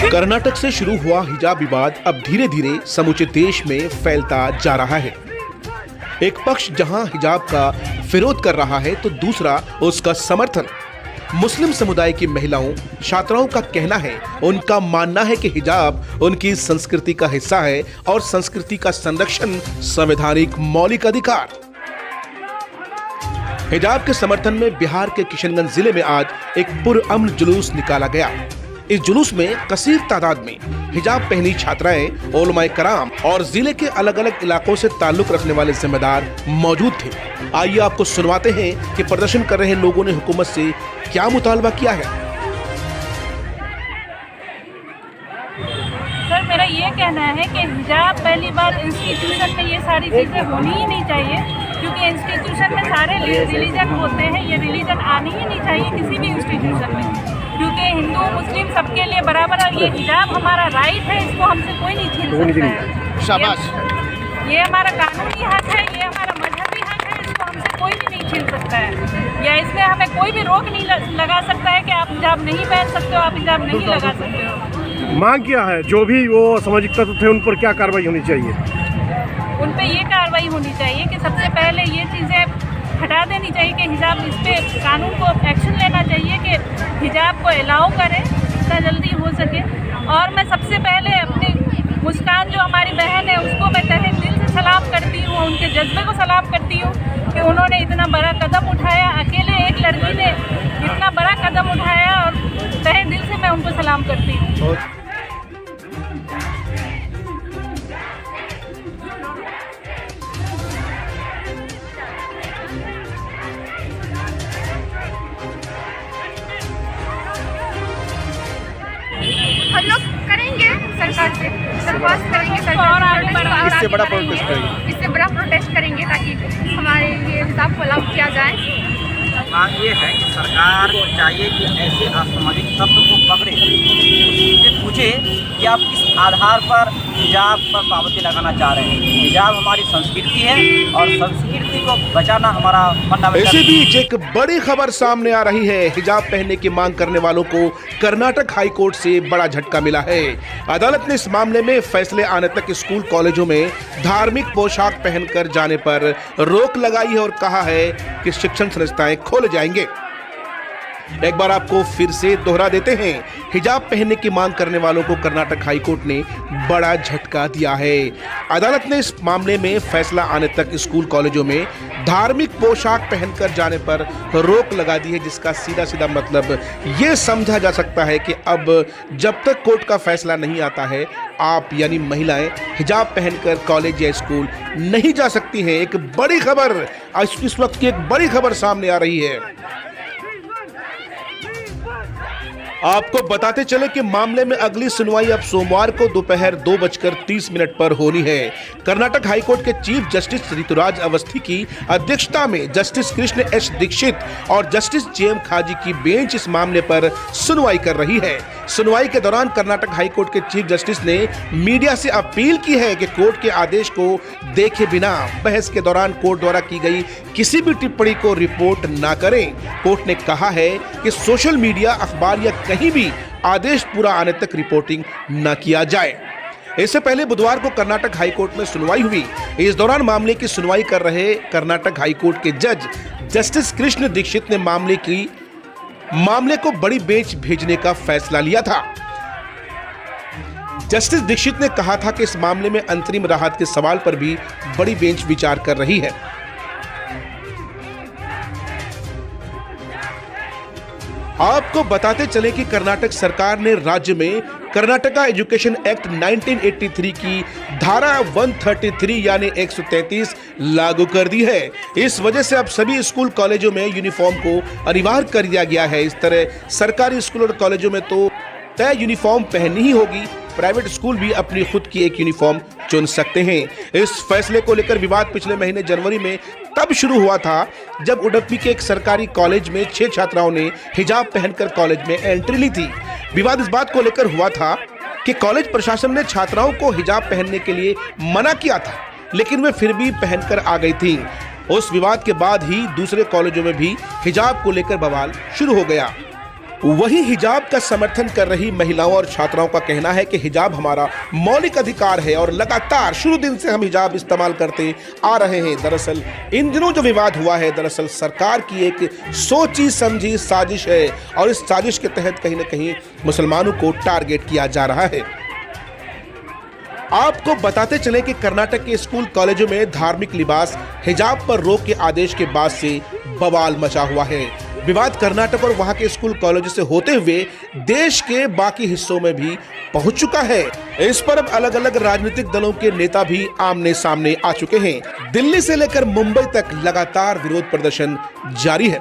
कर्नाटक से शुरू हुआ हिजाब विवाद अब धीरे धीरे समूचे देश में फैलता जा रहा है। एक पक्ष जहां हिजाब का विरोध कर रहा है तो दूसरा उसका समर्थन। मुस्लिम समुदाय की महिलाओं, छात्राओं का कहना है, उनका मानना है कि हिजाब उनकी संस्कृति का हिस्सा है और संस्कृति का संरक्षण संवैधानिक मौलिक अधिकार। हिजाब के समर्थन में बिहार के किशनगंज जिले में आज एक पुरअमन जुलूस निकाला गया। इस जुलूस में कसीर तादाद में हिजाब पहनी छात्राएं, उलमाए कराम और जिले के अलग अलग इलाकों से ताल्लुक रखने वाले जिम्मेदार मौजूद थे। आइए आपको सुनवाते हैं कि प्रदर्शन कर रहे लोगों ने हुकूमत से क्या मुतालबा किया है। सर, मेरा ये कहना है कि हिजाब पहली बार इंस्टीट्यूशन में ये सारी चीज़ें होनी ही नहीं चाहिए, क्योंकि इंस्टीट्यूशन में सारे रिलीजन होते हैं। ये रिलीजन आनी ही नहीं चाहिए किसी भी इंस्टीट्यूशन में, क्योंकि हिंदू मुस्लिम सबके लिए बराबर है। ये हिजाब हमारा राइट है, इसको हमसे कोई नहीं छीन सकता है। शाबाश। ये हमारा कानूनी हक है, ये हमारा मजहबी हक है, इसको हमसे कोई भी नहीं छीन सकता है। या इसमें हमें कोई भी रोक नहीं लगा सकता है कि आप हिजाब नहीं पहन सकते हो, आप हिजाब नहीं लगा सकते हो। मांग क्या है? जो भी वो सामाजिक तत्व थे उन पर क्या कार्रवाई होनी चाहिए? उन पे ये कार्रवाई होनी चाहिए कि सबसे पहले ये चीज़ें हटा देनी चाहिए कि हिजाब, इस पर कानून को एक्शन लेना चाहिए कि हिजाब को अलाउ करें जितना जल्दी हो सके। और मैं सबसे पहले अपनी मुस्कान जो हमारी बहन है उसको मैं तहे दिल से सलाम करती हूँ, उनके जज्बे को सलाम करती हूँ कि उन्होंने इतना बड़ा कदम उठाया। अकेले एक लड़की ने इतना बड़ा कदम उठाया और तहे दिल से मैं उनको सलाम करती हूँ। हम लोग करेंगे सरकार से दरख्वास्त करेंगे, और आगे बढ़ेंगे। इससे बड़ा प्रोटेस्ट करेंगे। इससे बड़ा प्रोटेस्ट करेंगे ताकि हमारे ये हिसाब को अलाउ किया जाए। मांग ये है कि सरकार को चाहिए कि ऐसे असामाजिक तत्व को पकड़े, उससे पूछे कि आप किस आधार पर हिजाब पर पाबंदी लगाना चाह रहे हैं। हिजाब हमारी संस्कृति है और संस्कृति को बचाना हमारा फंडामेंटल। इसी बीच एक बड़ी खबर सामने आ रही है। हिजाब पहनने की मांग करने वालों को कर्नाटक हाई कोर्ट से बड़ा झटका मिला है। अदालत ने इस मामले में फैसले आने तक स्कूल कॉलेजों में धार्मिक पोशाक पहनकर जाने पर रोक लगाई है और कहा है कि शिक्षण संस्थाएं खोले जाएंगे। एक बार आपको फिर से दोहरा देते हैं, हिजाब पहनने की मांग करने वालों को कर्नाटक हाई कोर्ट ने बड़ा झटका दिया है। अदालत ने इस मामले में फैसला आने तक स्कूल कॉलेजों में धार्मिक पोशाक पहनकर जाने पर रोक लगा दी है, जिसका सीधा सीधा मतलब ये समझा जा सकता है कि अब जब तक कोर्ट का फैसला नहीं आता है, आप यानी महिलाएं हिजाब पहनकर कॉलेज या स्कूल नहीं जा सकती हैं। एक बड़ी खबर, इस वक्त की एक बड़ी खबर सामने आ रही है। आपको बताते चले कि मामले में अगली सुनवाई अब सोमवार को दोपहर 2:30 पर होनी है। कर्नाटक हाईकोर्ट के चीफ जस्टिस ऋतुराज अवस्थी की अध्यक्षता में जस्टिस कृष्ण एच दीक्षित और जस्टिस जे.एम. खाजी की बेंच इस मामले पर सुनवाई कर रही है। सुनवाई के दौरान कर्नाटक हाईकोर्ट के चीफ जस्टिस ने मीडिया से अपील की है कि कोर्ट के आदेश को देखे बिना बहस के दौरान कोर्ट द्वारा की गई किसी भी टिप्पणी को रिपोर्ट ना करें। कोर्ट ने कहा है कि सोशल मीडिया, अखबार या कहीं भी आदेश पूरा आने तक रिपोर्टिंग न किया जाए। इससे पहले बुधवार को कर्नाटक हाईकोर्ट में सुनवाई हुई। इस दौरान मामले की सुनवाई कर रहे कर्नाटक हाईकोर्ट के जज जस्टिस कृष्ण दीक्षित ने मामले को बड़ी बेंच भेजने का फैसला लिया था। जस्टिस दीक्षित ने कहा था कि इस मामले में अंतरिम राहत के सवाल पर भी बड़ी बेंच विचार कर रही है। आपको बताते चले कि कर्नाटक सरकार ने राज्य में कर्नाटका एजुकेशन एक्ट 1983 की धारा 133 यानी 133 लागू कर दी है। इस वजह से अब सभी स्कूल कॉलेजों में यूनिफॉर्म को अनिवार्य कर दिया गया है। इस तरह सरकारी स्कूल और कॉलेजों में तो तय यूनिफॉर्म पहननी ही होगी। प्राइवेट स्कूल भी अपनी खुद की एक यूनिफॉर्म चुन सकते हैं। इस फैसले को लेकर विवाद पिछले महीने जनवरी में तब शुरू हुआ था जब उडुपी के एक सरकारी कॉलेज में 6 छात्राओं ने हिजाब पहनकर कॉलेज में एंट्री ली थी। विवाद इस बात को लेकर हुआ था कि कॉलेज प्रशासन ने छात्राओं को हिजाब पहनने के लिए मना किया था, लेकिन वे फिर भी पहनकर आ गई थीं। उस विवाद के बाद ही दूसरे कॉलेजों में भी हिजाब को लेकर बवाल शुरू हो गया। वहीं हिजाब का समर्थन कर रही महिलाओं और छात्राओं का कहना है कि हिजाब हमारा मौलिक अधिकार है और लगातार शुरू दिन से हम हिजाब इस्तेमाल करते आ रहे हैं। दरअसल इन दिनों जो विवाद हुआ है दरअसल सरकार की एक सोची समझी साजिश है और इस साजिश के तहत कहीं न कहीं मुसलमानों को टारगेट किया जा रहा है। आपको बताते चले कि कर्नाटक के स्कूल कॉलेजों में धार्मिक लिबास हिजाब पर रोक के आदेश के बाद से बवाल मचा हुआ है। विवाद कर्नाटक और वहां के स्कूल कॉलेजों से होते हुए देश के बाकी हिस्सों में भी पहुंच चुका है। इस पर अब अलग अलग राजनीतिक दलों के नेता भी आमने सामने आ चुके हैं। दिल्ली से लेकर मुंबई तक लगातार विरोध प्रदर्शन जारी है।